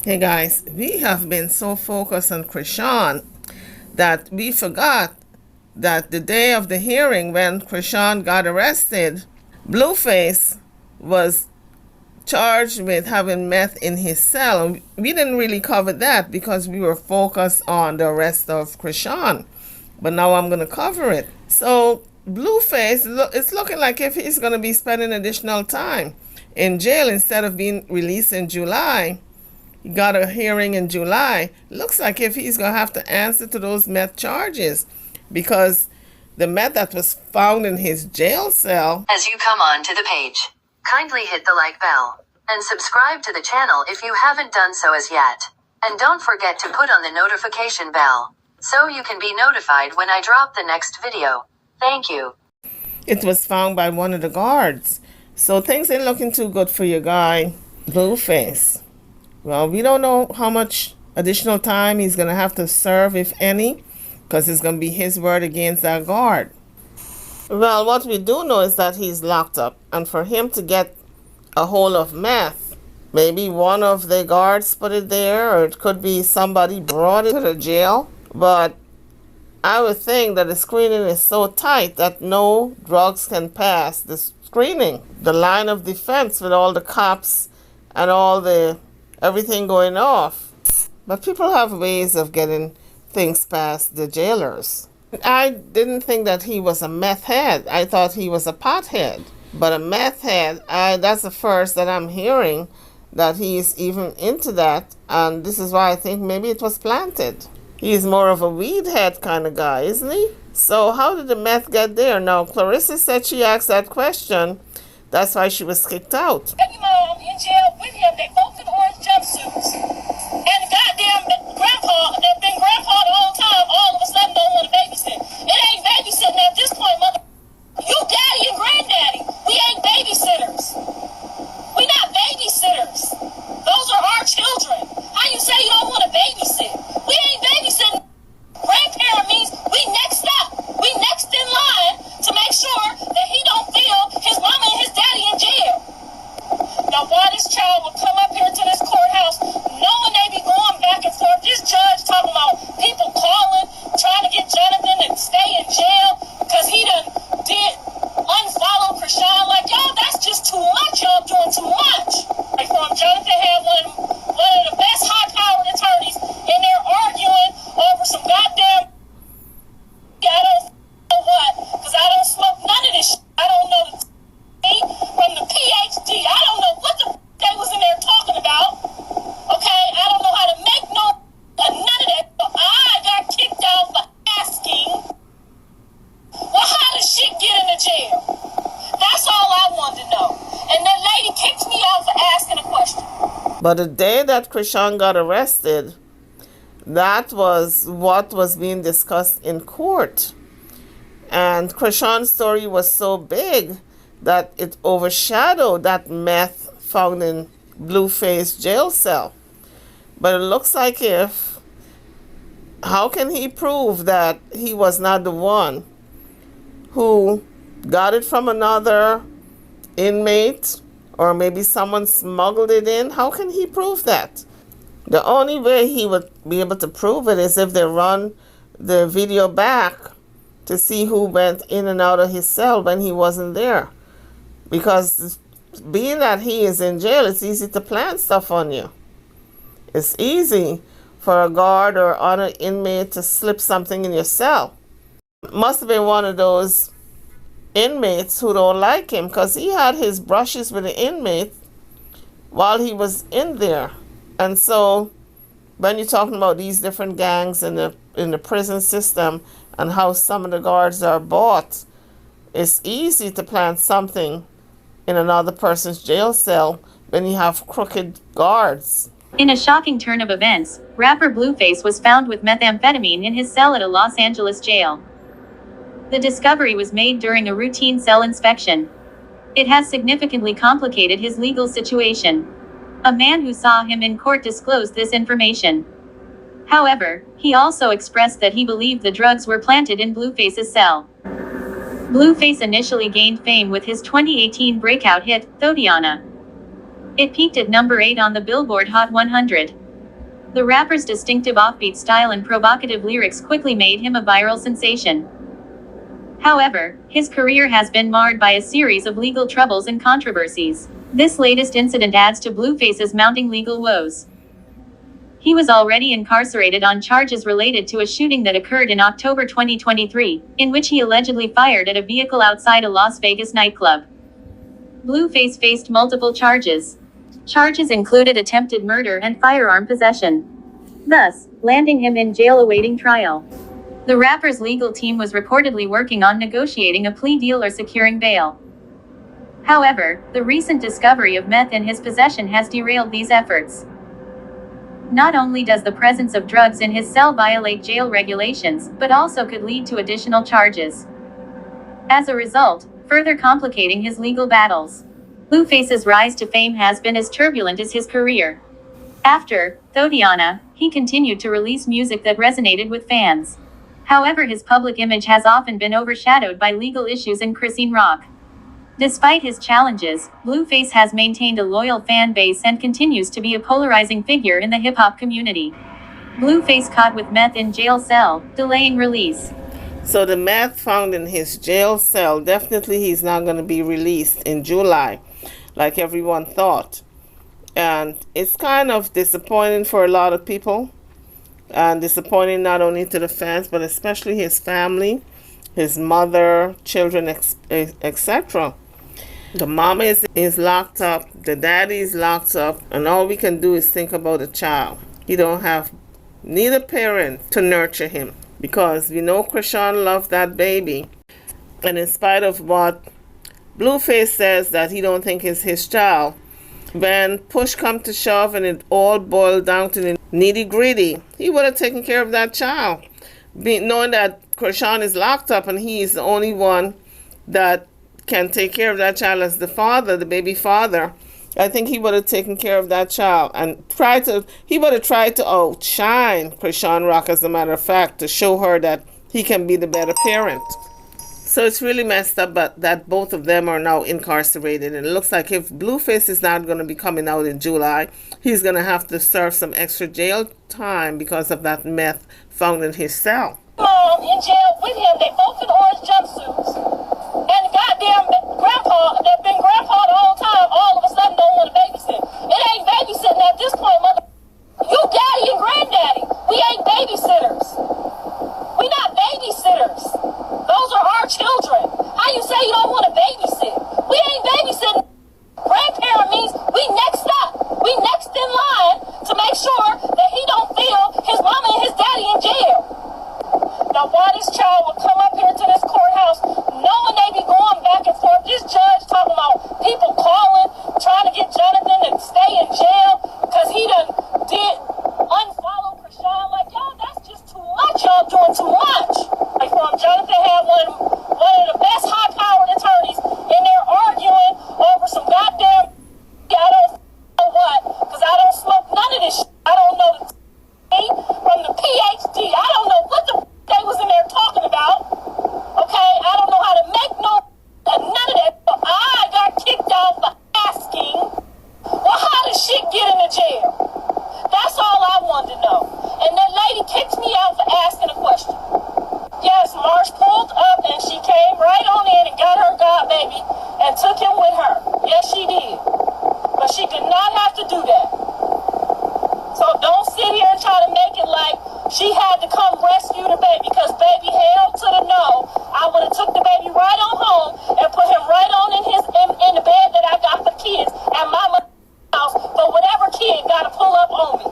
Hey guys, we have been so focused on Krishan that we forgot that the day of the hearing when Krishan got arrested, Blueface was charged with having meth in his cell. We didn't really cover that because we were focused on the arrest of Krishan. But now I'm going to cover it. So Blueface, it's looking like if he's going to be spending additional time in jail instead of being released in July. He got a hearing in July. Looks like if he's going to have to answer to those meth charges because the meth that was found in his jail cell. As you come on to the page, kindly hit the like bell and subscribe to the channel if you haven't done so as yet. And don't forget to put on the notification bell so you can be notified when I drop the next video. Thank you. It was found by one of the guards. So things ain't looking too good for your guy, Blueface. Well, we don't know how much additional time he's going to have to serve, if any, because it's going to be his word against that guard. Well, what we do know is that he's locked up, and for him to get a hold of meth, maybe one of the guards put it there, or it could be somebody brought it to the jail. But I would think that the screening is so tight that no drugs can pass the screening. The line of defense with all the cops and all the everything going off. But people have ways of getting things past the jailers. I didn't think that he was a meth head. I thought he was a pothead. But a meth head, that's the first that I'm hearing that he's even into that. And this is why I think maybe it was planted. He's more of a weed head kind of guy, isn't he? So how did the meth get there? Now, Clarissa said she asked that question. That's why she was kicked out. Baby mom in jail with him. They both in orange jumpsuits. And the goddamn grandpa, that been grandpa the whole time, all of a sudden don't want to babysit. It ain't babysitting at this point, mother. You daddy and granddaddy. We ain't babysitters. We not babysitters. Those are our children. How you say you don't want to babysit? We ain't babysitting. Grandparent means we next up. We next in line to make sure that he don't feel his mama and his daddy in jail. Now, why this child will come up here to this courthouse knowing they be going back and forth? This judge talking about people calling, trying to get Jonathan to stay in jail because he done did unfollow Krishan. Like, y'all, that's just too much. Y'all doing too much. Like, from Jonathan had one of the best high-powered attorneys in there arguing over some goddamn, I don't know what, because I don't smoke none of this shit. I don't know the from the PhD. I don't know what the they was in there talking about. Okay, I don't know how to make none of that. So I got kicked out for asking, well, how does shit get into jail? That's all I wanted to know. And that lady kicked me out for asking a question. But the day that Krishan got arrested, that was what was being discussed in court. And Krishan's story was so big that it overshadowed that meth found in Blueface jail cell. But it looks like how can he prove that he was not the one who got it from another inmate, or maybe someone smuggled it in? How can he prove that? The only way he would be able to prove it is if they run the video back to see who went in and out of his cell when he wasn't there. Because being that he is in jail, it's easy to plant stuff on you. It's easy for a guard or other inmate to slip something in your cell. Must have been one of those inmates who don't like him, because he had his brushes with the inmate while he was in there. And so when you're talking about these different gangs in the prison system and how some of the guards are bought, it's easy to plant something in another person's jail cell when you have crooked guards. In a shocking turn of events, rapper Blueface was found with methamphetamine in his cell at a Los Angeles jail. The discovery was made during a routine cell inspection. It has significantly complicated his legal situation. A man who saw him in court disclosed this information. However, he also expressed that he believed the drugs were planted in Blueface's cell. Blueface initially gained fame with his 2018 breakout hit, Thotiana. It peaked at number 8 on the Billboard Hot 100. The rapper's distinctive offbeat style and provocative lyrics quickly made him a viral sensation. However, his career has been marred by a series of legal troubles and controversies. This latest incident adds to Blueface's mounting legal woes. He was already incarcerated on charges related to a shooting that occurred in October 2023, in which he allegedly fired at a vehicle outside a Las Vegas nightclub. Blueface faced multiple charges. Charges included attempted murder and firearm possession, thus landing him in jail awaiting trial. The rapper's legal team was reportedly working on negotiating a plea deal or securing bail. However, the recent discovery of meth in his possession has derailed these efforts. Not only does the presence of drugs in his cell violate jail regulations, but also could lead to additional charges. As a result, further complicating his legal battles. Blueface's rise to fame has been as turbulent as his career. After Thotiana, he continued to release music that resonated with fans. However, his public image has often been overshadowed by legal issues and Chrisine Rock. Despite his challenges, Blueface has maintained a loyal fan base and continues to be a polarizing figure in the hip-hop community. Blueface caught with meth in jail cell, delaying release. So the meth found in his jail cell, definitely he's not going to be released in July, like everyone thought. And it's kind of disappointing for a lot of people. And disappointing not only to the fans, but especially his family, his mother, children, etc. The mama is locked up, the daddy is locked up, and all we can do is think about the child. He don't have neither parent to nurture him, because we know Krishan loved that baby. And in spite of what Blueface says that he don't think is his child, when push come to shove and it all boiled down to the nitty gritty, he would have taken care of that child. Knowing that Krishan is locked up and he is the only one that can take care of that child as the father, the baby father, I think he would have taken care of that child and he would have tried to outshine Krishan Rock, as a matter of fact, to show her that he can be the better parent. So it's really messed up, but that both of them are now incarcerated. And it looks like if Blueface is not going to be coming out in July, he's going to have to serve some extra jail time because of that meth found in his cell. Mom in jail with him, they both in orange jumpsuits. And the goddamn grandpa, that been grandpa the whole time, all of a sudden don't want to babysit. It ain't babysitting at this point, mother. You daddy and granddaddy. We ain't babysitters. We not babysitters. Those are our children. How you say you don't want to babysit? We ain't babysitting. Grandparent means we next up. We next in line to make sure that he don't feel his mama and his daddy in jail. Now, why this child would come up here to this courthouse knowing they be going back and forth? This judge talking about people calling, trying to get Jonathan to stay in jail because he did unfollow Krishan. Like, y'all, that's just too much. Y'all doing too much. Like, Jonathan had one of the best high-powered attorneys in there arguing over some goddamn, I don't know what, because I don't smoke none of this shit. I don't know the from the PhD. I don't know what the they was in there talking about. Okay, I don't know how to make none of that. But I got kicked out for asking, well, how does shit get into jail? That's all I wanted to know. And that lady kicked me out for asking a question. Yes, Marsh pulled up and she came right on in and got her godbaby and took him with her. Yes, she did. But she did not have to do that. So don't sit here and try to make it like she had to come rescue the baby, because baby, hell to the no. I would have took the baby right on home and put him right on in the bed that I got for kids at my house. But whatever kid got to pull up on me.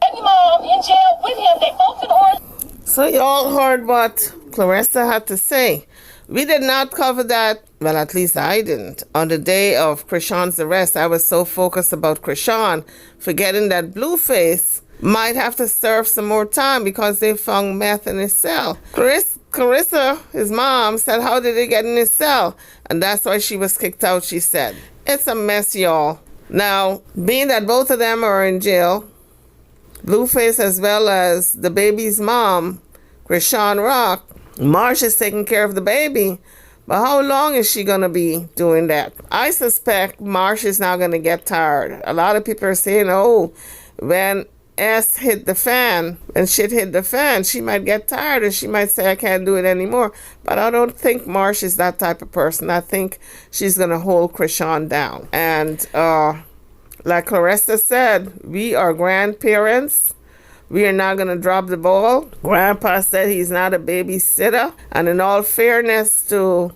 Baby mom in jail with him. They both in orange. So you all heard what Clarissa had to say. We did not cover that, well, at least I didn't. On the day of Krishan's arrest, I was so focused about Krishan, forgetting that Blueface might have to serve some more time because they found meth in his cell. Clarissa, his mom, said, how did they get in his cell? And that's why she was kicked out, she said. It's a mess, y'all. Now, being that both of them are in jail, Blueface as well as the baby's mom, Krishan Rock, Marsh is taking care of the baby. But how long is she going to be doing that? I suspect Marsh is now going to get tired. A lot of people are saying, when S hit the fan and shit hit the fan, she might get tired and she might say, I can't do it anymore. But I don't think Marsh is that type of person. I think she's going to hold Krishan down. And like Clarissa said, we are grandparents. We are not going to drop the ball. Grandpa said he's not a babysitter. And in all fairness to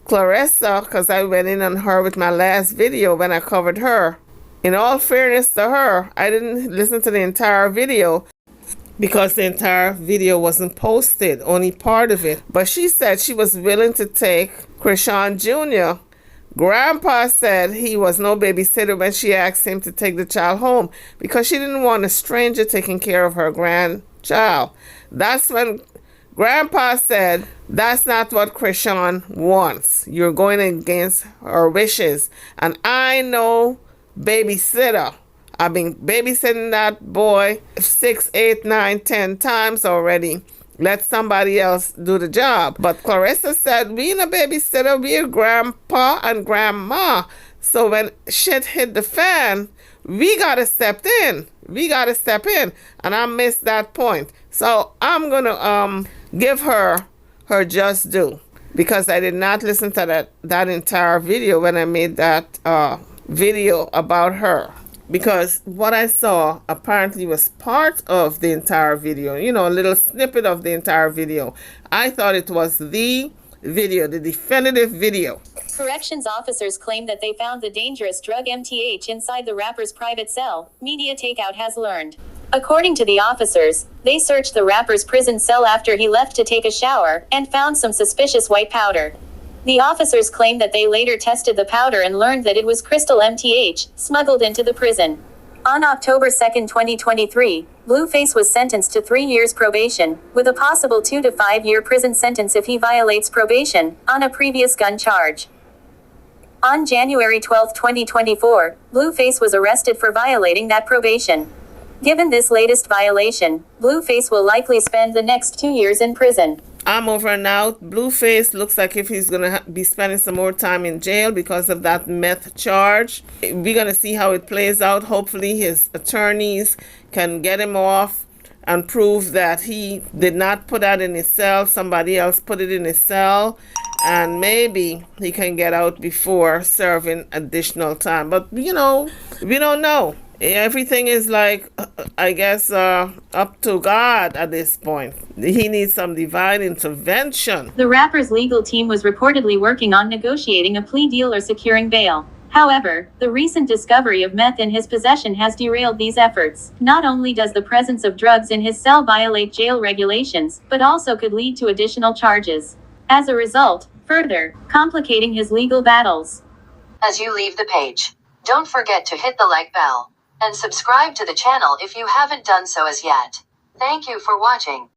Clarissa, because I went in on her with my last video when I covered her, in all fairness to her, I didn't listen to the entire video because the entire video wasn't posted, only part of it. But she said she was willing to take Krishan Jr. Grandpa said he was no babysitter when she asked him to take the child home because she didn't want a stranger taking care of her grandchild. That's when Grandpa said, that's not what Krishan wants. You're going against her wishes. And I know babysitter. I've been babysitting that boy 6, 8, 9, 10 times already. Let somebody else do the job. But Clarissa said, we ain't a babysitter, we're grandpa and grandma. So when shit hit the fan, we gotta step in. We gotta step in. And I missed that point. So I'm gonna give her just due. Because I did not listen to that entire video when I made that video about her. Because what I saw apparently was part of the entire video, you know, a little snippet of the entire video. I thought it was the video, the definitive video. Corrections officers claim that they found the dangerous drug MTH inside the rapper's private cell, Media Takeout has learned. According to the officers, they searched the rapper's prison cell after he left to take a shower and found some suspicious white powder. The officers claim that they later tested the powder and learned that it was crystal MTH, smuggled into the prison. On October 2, 2023, Blueface was sentenced to 3 years probation, with a possible 2 to 5 year prison sentence if he violates probation, on a previous gun charge. On January 12, 2024, Blueface was arrested for violating that probation. Given this latest violation, Blueface will likely spend the next 2 years in prison. I'm over and out. Blueface looks like if he's going to be spending some more time in jail because of that meth charge. We're going to see how it plays out. Hopefully his attorneys can get him off and prove that he did not put that in his cell. Somebody else put it in his cell. And maybe he can get out before serving additional time. But, you know, we don't know. Everything is like, I guess, up to God at this point. He needs some divine intervention. The rapper's legal team was reportedly working on negotiating a plea deal or securing bail. However, the recent discovery of meth in his possession has derailed these efforts. Not only does the presence of drugs in his cell violate jail regulations, but also could lead to additional charges. As a result, further complicating his legal battles. As you leave the page, don't forget to hit the like bell and subscribe to the channel if you haven't done so as yet. Thank you for watching.